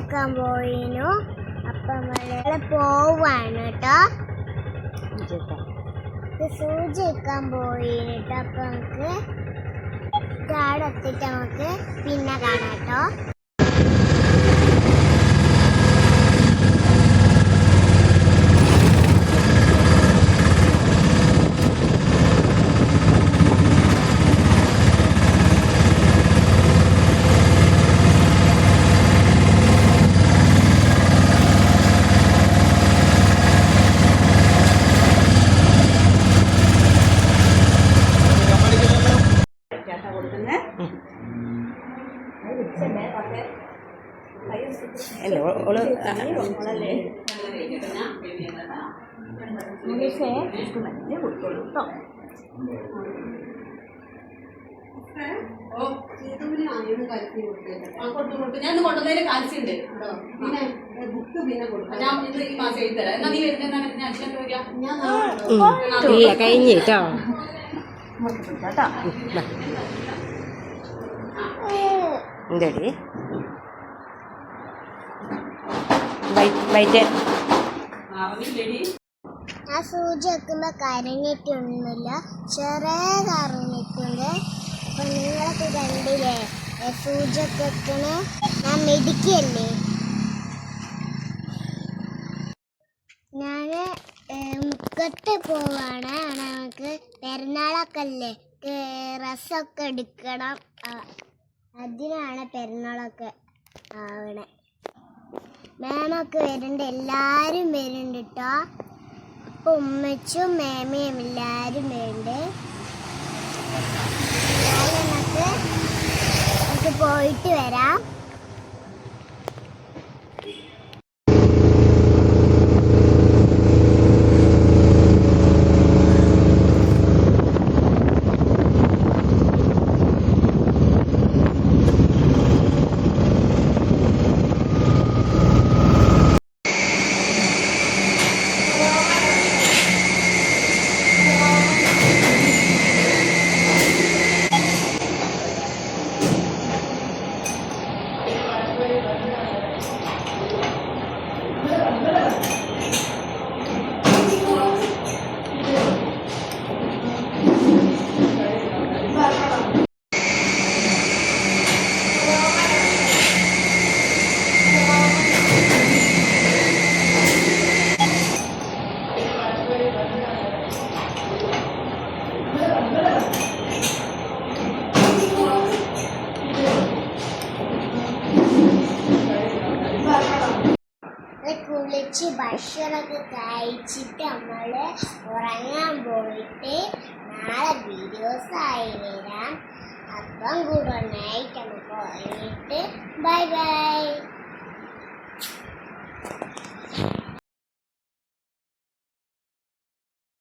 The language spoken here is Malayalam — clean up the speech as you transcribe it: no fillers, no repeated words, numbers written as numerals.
എടുക്കാൻ പോയിനു. അപ്പം പോവാണ് കേട്ടോ. സൂചി എടുക്കാൻ പോയിട്ടോ. അപ്പൊ നമുക്ക് അവിടെ എത്തിയിട്ട് നമുക്ക് പിന്നെ കാണാം കേട്ടോ. ഞാൻ കൊണ്ടുവന്നതിന് കാണിച്ചിട്ടുണ്ട്. പിന്നെ ബുക്ക് പിന്നെ കൊടുക്കാം. ഞാൻ ഈ മാസം എഴുതി തരാം. എന്നാ നീ വരുന്ന അച്ഛനെ ചോദിക്കാം. ഇല്ല കഴിഞ്ഞിട്ടോ. എന്തടി വൈറ്റ് ആ സൂചി വെക്കുമ്പോ കരഞ്ഞിട്ടൊന്നുമില്ല, ചെറിയ കരഞ്ഞിട്ടുണ്ട്. അപ്പൊ നിങ്ങളൊക്കെ കണ്ടില്ലേ സൂചി ഒക്കെ വെക്കണേ. ഞാൻ മെഡിക്കല്ലേ. ഞാന് മുക്കത്ത് പോവാണ്. നമുക്ക് പെരുന്നാളൊക്കെ അല്ലേ, ഡ്രസ്സൊക്കെ എടുക്കണം. അതിനാണ് പെരുന്നാളൊക്കെ ആവണേ. മാമൊക്കെ വരുന്നുണ്ട്, എല്ലാവരും വരുന്നുണ്ട് കേട്ടോ. അപ്പോൾ ഉമ്മച്ചും മേമയും എല്ലാവരും വരുന്നുണ്ട്. നമുക്ക് പോയിട്ട് വരാം. കുളിച്ച് ഭക്ഷണമൊക്കെ കഴിച്ചിട്ട് നമ്മൾ ഉറങ്ങാൻ പോയിട്ട് നാളെ വീഡിയോസായി വരാം. അപ്പം ഗുഡ് നൈറ്റ്. നമുക്ക് ഉറങ്ങിയിട്ട് ബൈ ബൈ.